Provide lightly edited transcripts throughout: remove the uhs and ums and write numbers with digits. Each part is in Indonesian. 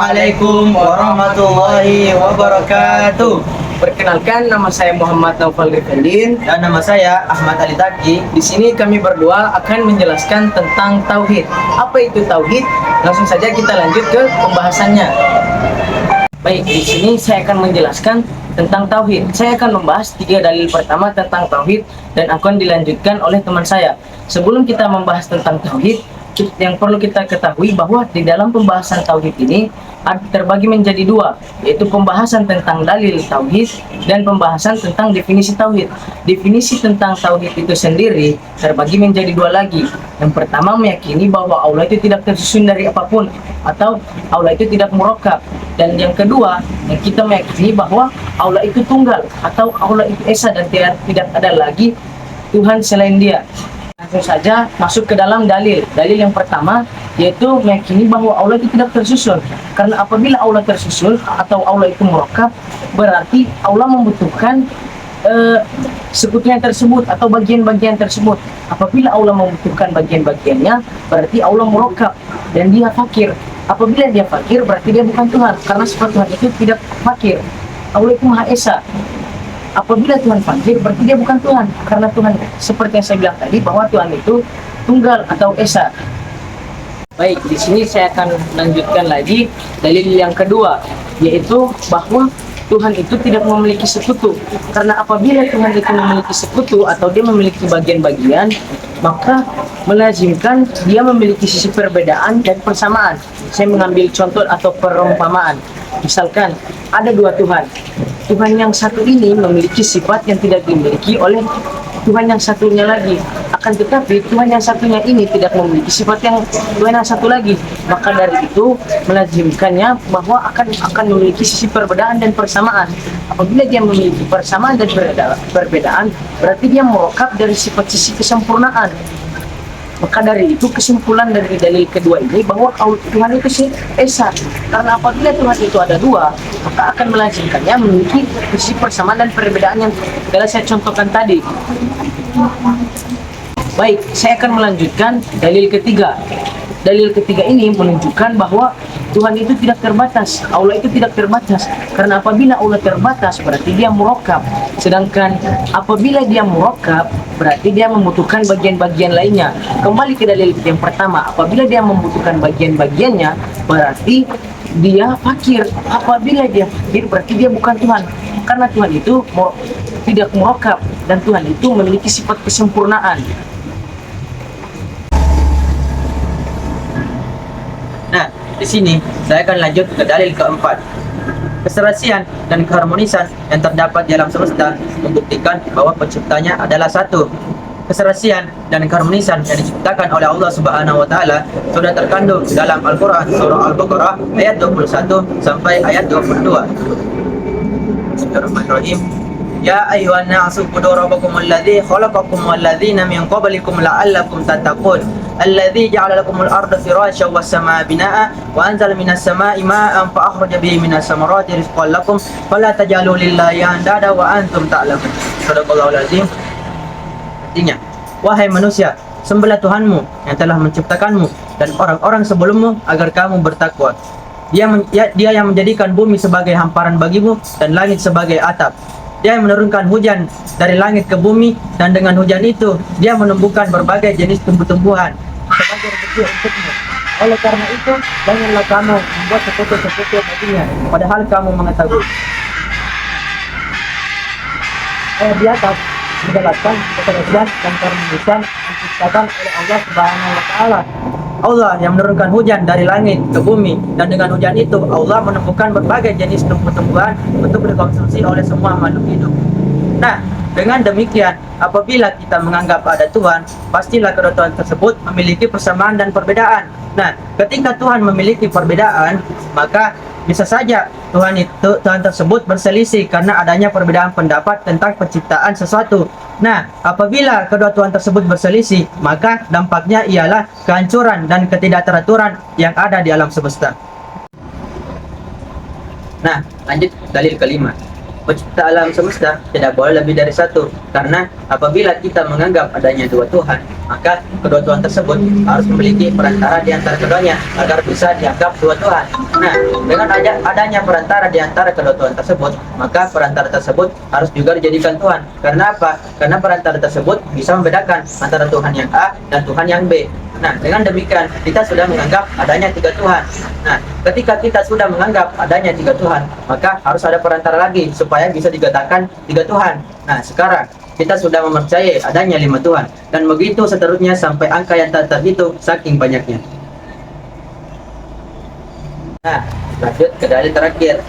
Assalamualaikum warahmatullahi wabarakatuh. Perkenalkan, nama saya Muhammad Naufal Rifendin. Dan nama saya Ahmad Ali Taki. Di sini kami berdua akan menjelaskan tentang tauhid. Apa itu tauhid? Langsung saja kita lanjut ke pembahasannya. Baik, di sini saya akan menjelaskan tentang tauhid. Saya akan membahas 3 dalil pertama tentang tauhid dan akan dilanjutkan oleh teman saya. Sebelum kita membahas tentang tauhid, yang perlu kita ketahui bahwa di dalam pembahasan tauhid ini terbagi menjadi 2, yaitu pembahasan tentang dalil tauhid dan pembahasan tentang definisi tauhid. Definisi tentang tauhid itu sendiri terbagi menjadi 2 lagi. Yang pertama, meyakini bahwa Allah itu tidak tersusun dari apapun atau Allah itu tidak murakkab. Dan yang kedua, yang kita meyakini bahwa Allah itu tunggal atau Allah itu esa dan tidak ada lagi Tuhan selain Dia. Langsung saja masuk ke dalam dalil. Dalil yang pertama yaitu meyakini bahwa Allah itu tidak tersusun. Karena apabila Allah tersusun atau Allah itu murakkab, berarti Allah membutuhkan sekutunya tersebut atau bagian-bagian tersebut. Apabila Allah membutuhkan bagian-bagiannya, berarti Allah murakkab dan Dia fakir. Apabila Dia fakir, berarti Dia bukan Tuhan, karena sifat Tuhan itu tidak fakir. Allah itu Maha Esa. Apabila Tuhan fakir, berarti Dia bukan Tuhan, karena Tuhan, seperti yang saya bilang tadi, bahwa Tuhan itu tunggal atau esa. Baik, di sini saya akan lanjutkan lagi dalil yang kedua, yaitu bahwa Tuhan itu tidak memiliki sekutu. Karena apabila Tuhan itu memiliki sekutu atau Dia memiliki bagian-bagian, maka melazimkan Dia memiliki sisi perbedaan dan persamaan. Saya mengambil contoh atau perumpamaan. Misalkan ada 2 Tuhan. Tuhan yang satu ini memiliki sifat yang tidak dimiliki oleh Tuhan yang satunya lagi. Akan tetapi Tuhan yang satunya ini tidak memiliki sifat yang Tuhan yang satu lagi. Maka dari itu melazimkannya bahwa akan memiliki sisi perbedaan dan persamaan. Apabila dia memiliki persamaan dan perbedaan, berarti dia murakkab dari sifat sisi kesempurnaan. Maka dari itu kesimpulan dari dalil kedua ini bahwa Tuhan itu esa. Karena apabila Tuhan itu ada 2, maka akan melazimkannya memiliki sisi persamaan dan perbedaan yang telah saya contohkan tadi. Baik, saya akan melanjutkan dalil ketiga. Dalil ketiga ini menunjukkan bahwa Tuhan itu tidak terbatas, Allah itu tidak terbatas. Karena apabila Allah terbatas, berarti Dia murakkab. Sedangkan apabila Dia murakkab, berarti Dia membutuhkan bagian-bagian lainnya. Kembali ke dalil yang pertama, apabila Dia membutuhkan bagian-bagiannya, berarti Dia fakir. Apabila Dia fakir, berarti Dia bukan Tuhan. Karena Tuhan itu tidak murakkab dan Tuhan itu memiliki sifat kesempurnaan. Nah, di sini saya akan lanjut ke dalil keempat. Keserasian dan keharmonisan yang terdapat di alam semesta membuktikan bahwa penciptanya adalah satu. Keserasian dan keharmonisan yang diciptakan oleh Allah Subhanahu wa taala sudah terkandung dalam Al-Qur'an surah Al-Baqarah ayat 21 sampai ayat 22. Bismillahirrahmanirrahim. Ya ayyuhan nasu ubudu rabbakum alladzi khalaqakum walladzina min qablikum la'allakum tattaqun alladzi ja'ala lakumul arda firasyan was samaa binaa'a wa anzala minas samaa'i maa'an fa akhraja bihi minas samarati rizqan lakum fala taj'alu lillahi andada wa antum ta'lamun. Shadaqallahul azim. Artinya, wahai manusia, sembahlah Tuhanmu yang telah menciptakanmu dan orang-orang sebelummu agar kamu bertakwa. Dia yang menjadikan bumi sebagai hamparan bagimu dan langit sebagai atap. Dia yang menurunkan hujan dari langit ke bumi, dan dengan hujan itu Dia menumbuhkan berbagai jenis tumbuh-tumbuhan sebagai rezeki untukmu. Oleh karena itu, janganlah kamu membuat sekutu-sekutu baginya, padahal kamu mengetahui. Ayat di atas menjelaskan keserasian dan keharmonisan diciptakan oleh Allah Subhanahu wa taala. Allah yang menurunkan hujan dari langit ke bumi, dan dengan hujan itu Allah menumbuhkan berbagai jenis tumbuh-tumbuhan untuk dikonsumsi oleh semua makhluk hidup. Nah, dengan demikian, apabila kita menganggap ada Tuhan, pastilah kedua Tuhan tersebut memiliki persamaan dan perbedaan. Nah, ketika Tuhan memiliki perbedaan, maka bisa saja Tuhan tersebut berselisih karena adanya perbedaan pendapat tentang penciptaan sesuatu. Nah, apabila kedua Tuhan tersebut berselisih, maka dampaknya ialah kehancuran dan ketidakteraturan yang ada di alam semesta. Nah, lanjut dalil kelima. pencipta alam semesta tidak boleh lebih dari satu, karena apabila kita menganggap adanya dua Tuhan, maka kedua Tuhan tersebut harus memiliki perantara di antara keduanya agar bisa dianggap dua Tuhan. Nah, dengan adanya perantara di antara kedua Tuhan tersebut, maka perantara tersebut harus juga dijadikan Tuhan. Karena apa? Karena perantara tersebut bisa membedakan antara Tuhan yang A dan Tuhan yang B. Nah, dengan demikian kita sudah menganggap adanya tiga Tuhan. Nah, ketika kita sudah menganggap adanya tiga Tuhan, maka harus ada perantara lagi supaya bisa dikatakan tiga Tuhan. Nah, sekarang kita sudah mempercayai adanya lima Tuhan, dan begitu seterusnya sampai angka yang tak terhitung saking banyaknya. Nah, lanjut ke dalil terakhir.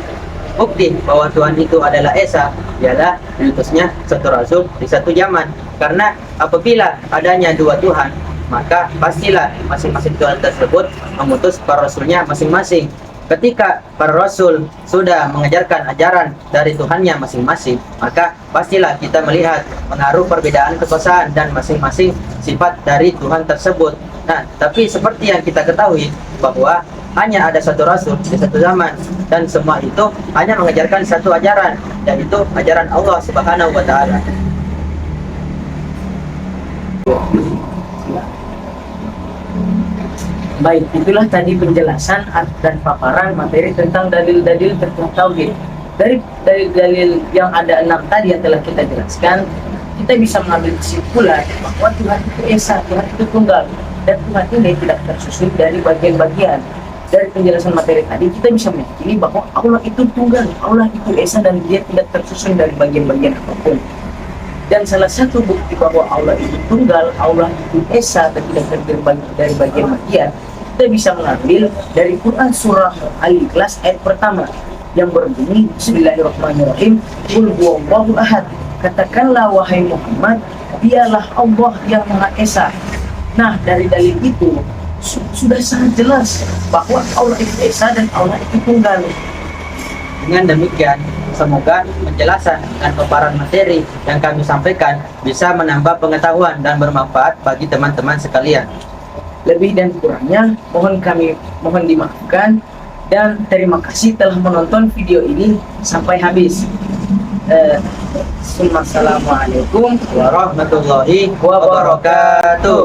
Bukti bahwa Tuhan itu adalah Esa ialah diutusnya satu rasul di satu zaman. Karena apabila adanya dua Tuhan, maka pastilah masing-masing Tuhan tersebut mengutus para rasulnya masing-masing. Ketika para rasul sudah mengajarkan ajaran dari Tuhannya masing-masing, maka pastilah kita melihat pengaruh perbedaan kekuasaan dan masing-masing sifat dari Tuhan tersebut. Nah, tapi seperti yang kita ketahui bahwa hanya ada satu rasul di satu zaman, dan semua itu hanya mengajarkan satu ajaran, yaitu ajaran Allah Subhanahu wa Ta'ala. Baik, itulah tadi penjelasan dan paparan materi tentang dalil-dalil tentang tauhid. Dari dalil yang ada 6 tadi yang telah kita jelaskan, kita bisa mengambil kesimpulan bahwa Tuhan itu Esa, Tuhan itu tunggal, dan Tuhan ini tidak tersusun dari bagian-bagian. Dari penjelasan materi tadi, kita bisa meyakini bahwa Allah itu tunggal, Allah itu Esa, dan dia tidak tersusun dari bagian-bagian apapun. Dan salah satu bukti bahwa Allah itu tunggal, Allah itu Esa, dan tidak terdiri dari bagian-bagian, kita bisa mengambil dari Quran surah Al-Ikhlas ayat pertama yang berbunyi Bismillahirrahmanirrahim, Qul huwallahu ahad, katakanlah wahai Muhammad, dialah Allah yang Maha Esa. Nah, dari dalil itu sudah sangat jelas bahwa Allah itu Esa dan Allah itu tunggal. Dengan demikian, semoga penjelasan dan paparan materi yang kami sampaikan bisa menambah pengetahuan dan bermanfaat bagi teman-teman sekalian. Lebih dan kurangnya mohon dimaafkan, dan terima kasih telah menonton video ini sampai habis. Assalamualaikum Warahmatullahi wabarakatuh.